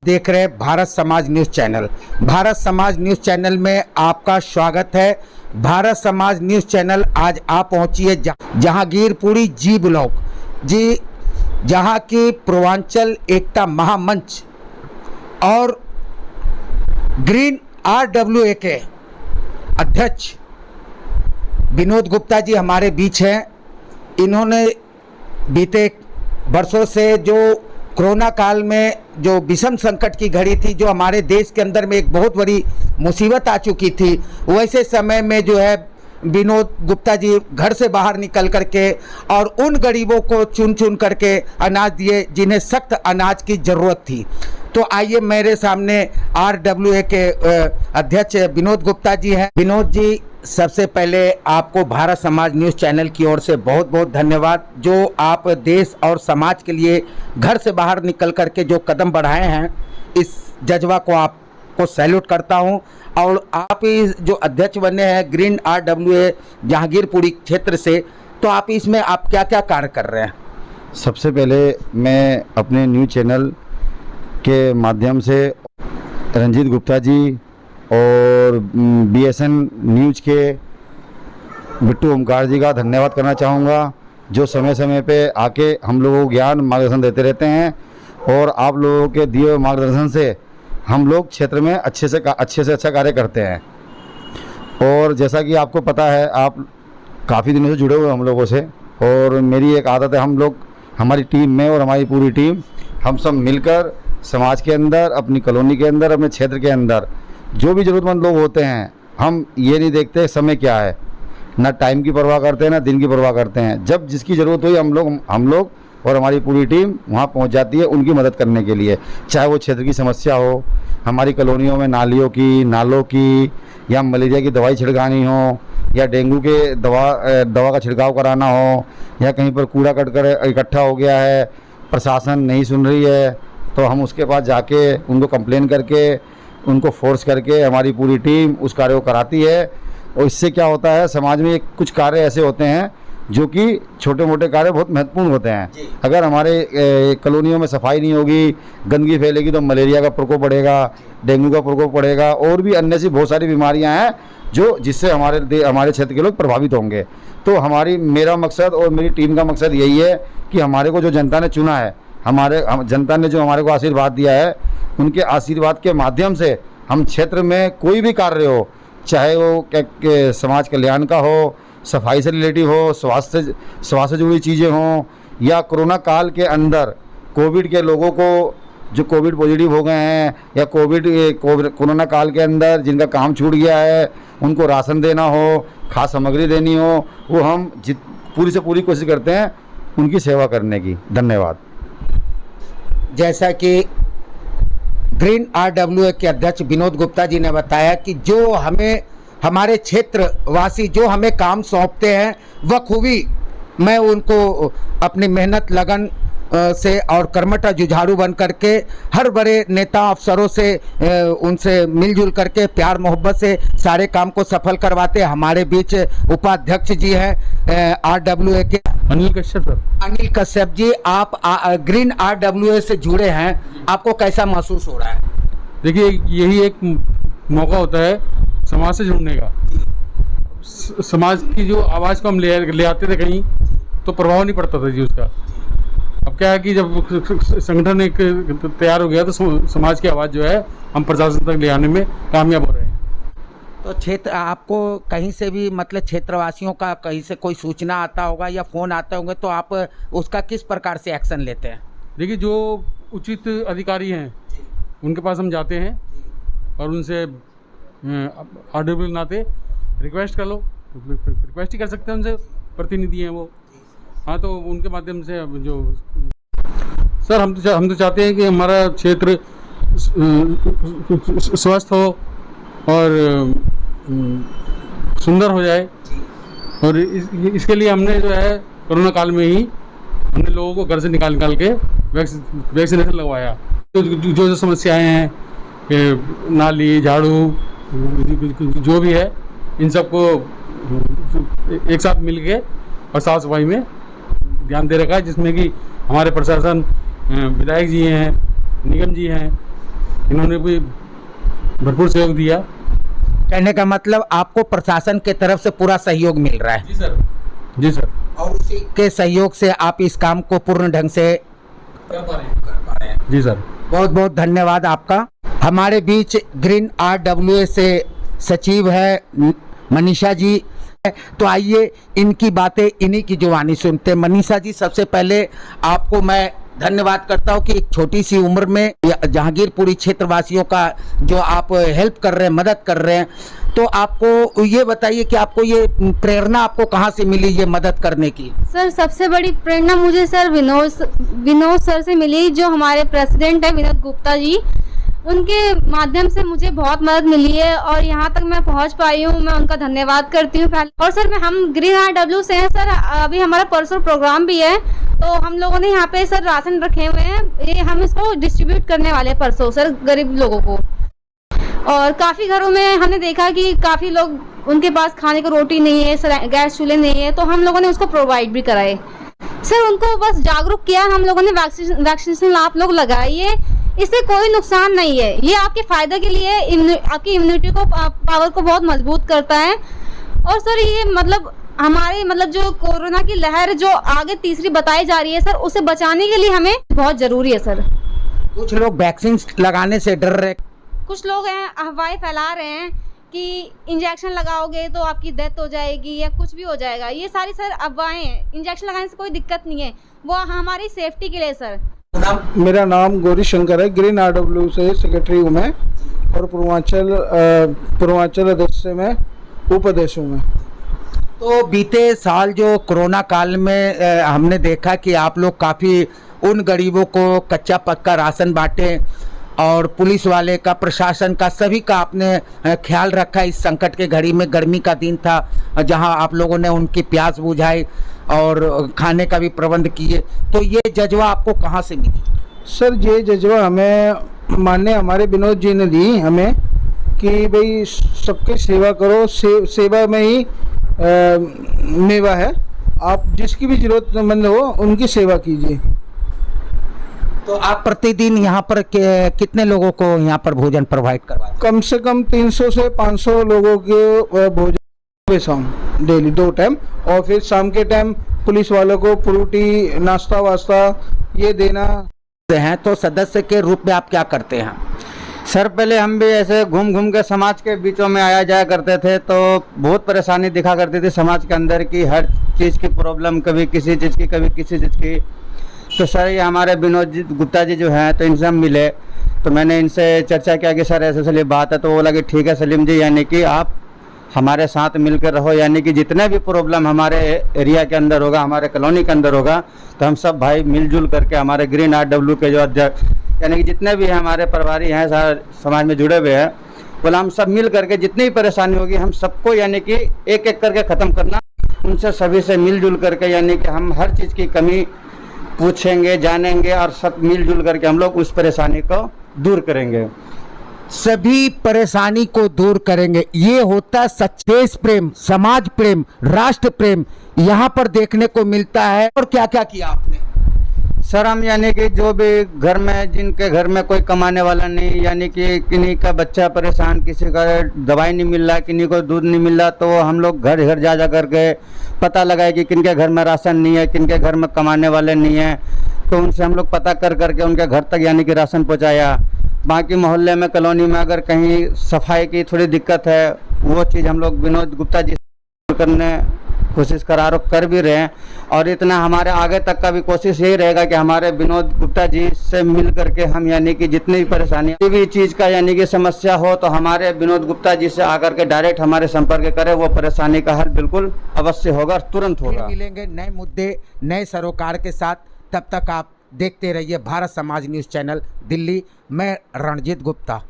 देख रहे हैं भारत समाज न्यूज़ चैनल। भारत समाज न्यूज़ चैनल में आपका स्वागत है। भारत समाज न्यूज़ चैनल आज आप पहुंची है जहांगीरपुरी जी ब्लॉक जी, जहां की पूर्वांचल एकता महामंच और ग्रीन RWA के अध्यक्ष विनोद गुप्ता जी हमारे बीच हैं। इन्होंने बीते वर्षों से जो कोरोना काल में जो विषम संकट की घड़ी थी, जो हमारे देश के अंदर में एक बहुत बड़ी मुसीबत आ चुकी थी, वैसे समय में जो है विनोद गुप्ता जी घर से बाहर निकल करके और उन गरीबों को चुन चुन करके अनाज दिए जिन्हें सख्त अनाज की ज़रूरत थी। तो आइए, मेरे सामने RWA के अध्यक्ष विनोद गुप्ता जी हैं। विनोद जी, सबसे पहले आपको भारत समाज न्यूज़ चैनल की ओर से बहुत बहुत धन्यवाद, जो आप देश और समाज के लिए घर से बाहर निकल करके जो कदम बढ़ाए हैं, इस जज्बा को आपको सैल्यूट करता हूं। और आप इस जो अध्यक्ष बने हैं ग्रीन RWA जहांगीरपुरी क्षेत्र से, तो आप इसमें आप क्या क्या कार्य कर रहे हैं? सबसे पहले मैं अपने न्यूज़ चैनल के माध्यम से रंजीत गुप्ता जी और BSN न्यूज़ के बिट्टू ओमकार जी का धन्यवाद करना चाहूँगा, जो समय समय पे आके हम लोगों को ज्ञान मार्गदर्शन देते रहते हैं। और आप लोगों के दिए हुए मार्गदर्शन से हम लोग क्षेत्र में अच्छे से अच्छा कार्य करते हैं। और जैसा कि आपको पता है, आप काफ़ी दिनों से जुड़े हुए हम लोगों से, और मेरी एक आदत है, हम लोग हमारी टीम में और हमारी पूरी टीम हम सब मिलकर समाज के अंदर, अपनी कॉलोनी के अंदर, अपने क्षेत्र के अंदर जो भी ज़रूरतमंद लोग होते हैं, हम ये नहीं देखते समय क्या है, ना टाइम की परवाह करते हैं ना दिन की परवाह करते हैं। जब जिसकी ज़रूरत हुई हम लोग और हमारी पूरी टीम वहाँ पहुँच जाती है उनकी मदद करने के लिए। चाहे वो क्षेत्र की समस्या हो, हमारी कॉलोनियों में नालों की या मलेरिया की दवाई छिड़कानी हो, या डेंगू के दवा का छिड़काव कराना हो, या कहीं पर कूड़ा कटकर इकट्ठा हो गया है, प्रशासन नहीं सुन रही है, तो हम उसके पास जाके उनको कंप्लेन करके उनको फोर्स करके हमारी पूरी टीम उस कार्य को कराती है। और इससे क्या होता है, समाज में कुछ कार्य ऐसे होते हैं जो कि छोटे मोटे कार्य बहुत महत्वपूर्ण होते हैं। अगर हमारे कॉलोनियों में सफाई नहीं होगी, गंदगी फैलेगी, तो मलेरिया का प्रकोप बढ़ेगा, डेंगू का प्रकोप बढ़ेगा, और भी अन्य सी बहुत सारी बीमारियां हैं जिससे हमारे क्षेत्र के लोग प्रभावित होंगे। तो मेरा मकसद और मेरी टीम का मकसद यही है कि हमारे को जो जनता ने चुना है, जनता ने जो हमारे को आशीर्वाद दिया है, उनके आशीर्वाद के माध्यम से हम क्षेत्र में कोई भी कार्य हो, चाहे वो समाज कल्याण का हो, सफाई से रिलेटिव हो, स्वास्थ्य से जुड़ी चीज़ें हों, या कोरोना काल के अंदर कोविड के लोगों को जो कोविड पॉजिटिव हो गए हैं, या कोरोना काल के अंदर जिनका काम छूट गया है, उनको राशन देना हो, खाद्य सामग्री देनी हो, वो हम पूरी से पूरी कोशिश करते हैं उनकी सेवा करने की। धन्यवाद। जैसा कि ग्रीन RWA के अध्यक्ष विनोद गुप्ता जी ने बताया कि जो हमारे क्षेत्रवासी जो हमें काम सौंपते हैं, बखूबी मैं उनको अपनी मेहनत लगन से और कर्मठ जुझारू बन करके हर बड़े नेता अफसरों से उनसे मिलजुल करके प्यार मोहब्बत से सारे काम को सफल करवाते। हमारे बीच उपाध्यक्ष जी हैं RWA के अनिल कश्यप सर। अनिल कश्यप जी, आप ग्रीन RWA से जुड़े हैं, आपको कैसा महसूस हो रहा है? देखिए, यही एक मौका होता है समाज से जुड़ने का। समाज की जो आवाज़ को हम ले आते थे कहीं, तो प्रभाव नहीं पड़ता था जी उसका। अब क्या है कि जब संगठन एक तैयार हो गया, तो समाज की आवाज़ जो है हम प्रशासन तक ले आने में कामयाब हो रहे हैं। तो क्षेत्र आपको कहीं से भी, मतलब क्षेत्रवासियों का कहीं से कोई सूचना आता होगा या फ़ोन आते होंगे, तो आप उसका किस प्रकार से एक्शन लेते हैं? देखिए, जो उचित अधिकारी हैं उनके पास हम जाते हैं और उनसे RWA नाते रिक्वेस्ट कर लो, रिक्वेस्ट ही कर सकते हैं, उनसे प्रतिनिधि हैं वो। हाँ, तो उनके माध्यम से जो सर हम तो चाहते हैं कि हमारा क्षेत्र स्वस्थ हो और सुंदर हो जाए। और इसके लिए हमने जो है कोरोना काल में ही हमने लोगों को घर से निकाल के वैक्सीनेशन लगवाया। जो समस्याएं हैं, नाली, झाड़ू, जो भी है, इन सबको एक साथ मिल के और साफ सफाई में ध्यान दे रखा है, जिसमें कि हमारे प्रशासन, विधायक जी हैं, निगम जी हैं, इन्होंने भी भरपूर सहयोग दिया। कहने का मतलब आपको प्रशासन के तरफ से पूरा सहयोग मिल रहा है। जी सर, जी सर। और उसी के सहयोग से आप इस काम को पूर्ण ढंग से कर पा रहे हैं। जी सर। बहुत बहुत धन्यवाद आपका। हमारे बीच ग्रीन RWA से सचिव है मनीषा जी, तो आइए इनकी बातें, इन्हीं की जुबानी सुनते हैं। मनीषा जी, सबसे पहले आपको मैं धन्यवाद करता हूँ कि एक छोटी सी उम्र में जहांगीरपुरी क्षेत्रवासियों का जो आप हेल्प कर रहे हैं, मदद कर रहे हैं, तो आपको ये बताइए कि आपको ये प्रेरणा आपको कहाँ से मिली ये मदद करने की? सर, सबसे बड़ी प्रेरणा मुझे सर विनोद सर से मिली, जो हमारे प्रेसिडेंट है विनोद गुप्ता जी। उनके माध्यम से मुझे बहुत मदद मिली है और यहाँ तक मैं पहुँच पाई हूँ। मैं उनका धन्यवाद करती हूँ पहले। और सर, हम ग्रीन RW से हैं सर। अभी हमारा परसों प्रोग्राम भी है, तो हम लोगों ने यहाँ पे सर राशन रखे हुए हैं, ये हम इसको डिस्ट्रीब्यूट करने वाले हैं परसों सर, गरीब लोगों को। और काफ़ी घरों में हमने देखा कि काफ़ी लोग, उनके पास खाने को रोटी नहीं है सर, गैस चूल्हे नहीं है, तो हम लोगों ने उसको प्रोवाइड भी कराए सर। उनको बस जागरूक किया हम लोगों ने। वैक्सीनेशन आप लोग लगाइए, इससे कोई नुकसान नहीं है, ये आपके फायदे के लिए आपकी इम्यूनिटी को, पावर को बहुत मजबूत करता है। और सर, ये मतलब हमारे जो कोरोना की लहर जो आगे तीसरी बताई जा रही है सर, उसे बचाने के लिए हमें बहुत जरूरी है सर। कुछ लोग वैक्सीन लगाने से डर रहे, कुछ लोग हैं अफवाहें फैला रहे हैं कि इंजेक्शन लगाओगे तो आपकी डेथ हो जाएगी या कुछ भी हो जाएगा। ये सारी सर अफवाहें हैं। इंजेक्शन लगाने से कोई दिक्कत नहीं है, वो हमारी सेफ्टी के लिए सर। मेरा नाम गौरी शंकर है, ग्रीन RW से सेक्रेटरी हूँ मैं, और पूर्वांचल अध्यक्ष से मैं उपाध्यक्ष हूँ मैं। तो बीते साल जो कोरोना काल में हमने देखा कि आप लोग काफ़ी उन गरीबों को कच्चा पक्का राशन बांटे और पुलिस वाले का, प्रशासन का, सभी का आपने ख्याल रखा इस संकट के घड़ी में। गर्मी का दिन था, जहां आप लोगों ने उनकी प्यास बुझाई और खाने का भी प्रबंध किए। तो ये जज्बा आपको कहां से मिली? सर, ये जज्बा हमें माननीय हमारे विनोद जी ने दी हमें कि भाई सबकी सेवा करो, सेवा में ही मेवा है। आप जिसकी भी जरूरतमंद हो उनकी सेवा कीजिए। तो आप प्रतिदिन यहाँ पर कितने लोगों को यहाँ पर भोजन प्रोवाइड करवाते हैं? कम से कम 300 से 500 लोगों के भोजन शाम डेली 2 टाइम, और फिर शाम के टाइम पुलिस वालों को फ्रूटी नाश्ता वास्ता ये देना हैं। तो सदस्य के रूप में आप क्या करते हैं? सर, पहले हम भी ऐसे घूम घूम के समाज के बीचों में आया जाया करते थे, तो बहुत परेशानी दिखा करती थी समाज के अंदर की, हर चीज़ की प्रॉब्लम, कभी किसी चीज़ की, कभी किसी चीज़ की। तो सर, ये हमारे विनोद गुप्ता जी जो हैं, तो इनसे हम मिले, तो मैंने इनसे चर्चा किया कि सर ऐसे ऐसे बात है। तो वो लगे ठीक है सलीम जी, यानी कि आप हमारे साथ मिलकर रहो, यानी कि जितने भी प्रॉब्लम हमारे एरिया के अंदर होगा, हमारे कॉलोनी के अंदर होगा, तो हम सब भाई मिलजुल करके, हमारे ग्रीन RW के जो अध्यक्ष, यानी कि जितने भी हमारे परिवारी हैं, सारे समाज में जुड़े हुए हैं, बोला हम सब मिल करके जितनी भी परेशानी होगी हम सबको यानी कि एक एक करके ख़त्म करना, उनसे सभी से मिलजुल करके, यानी कि हम हर चीज़ की कमी पूछेंगे, जानेंगे और सब मिलजुल करके हम लोग उस परेशानी को दूर करेंगे। सभी परेशानी को दूर करेंगे। ये होता है सच्चा देश प्रेम, समाज प्रेम, राष्ट्र प्रेम यहाँ पर देखने को मिलता है। और क्या क्या किया आपने? सर, हम यानी कि जो भी घर में, जिनके घर में कोई कमाने वाला नहीं, यानी कि किन्हीं का बच्चा परेशान, किसी का दवाई नहीं मिल रहा, किन्हीं को दूध नहीं मिल रहा, तो हम लोग घर घर जा करके पता लगाए कि किनके घर में राशन नहीं है, किनके घर में कमाने वाले नहीं हैं, तो उनसे हम लोग पता कर करके उनके घर तक यानी कि राशन पहुँचाया। बाकी मोहल्ले में, कॉलोनी में अगर कहीं सफाई की थोड़ी दिक्कत है, वो चीज़ हम लोग विनोद गुप्ता जी करने कोशिश कर भी रहे हैं। और इतना हमारे आगे तक का भी कोशिश यही रहेगा कि हमारे विनोद गुप्ता जी से मिल करके हम यानी कि जितनी भी परेशानी, किसी भी चीज़ का यानी कि समस्या हो, तो हमारे विनोद गुप्ता जी से आकर के डायरेक्ट हमारे संपर्क करें, वो परेशानी का हल बिल्कुल अवश्य होगा, तुरंत होगा। मिलेंगे नए मुद्दे, नए सरोकार के साथ। तब तक आप देखते रहिए भारत समाज न्यूज़ चैनल दिल्ली। मैं रणजीत गुप्ता।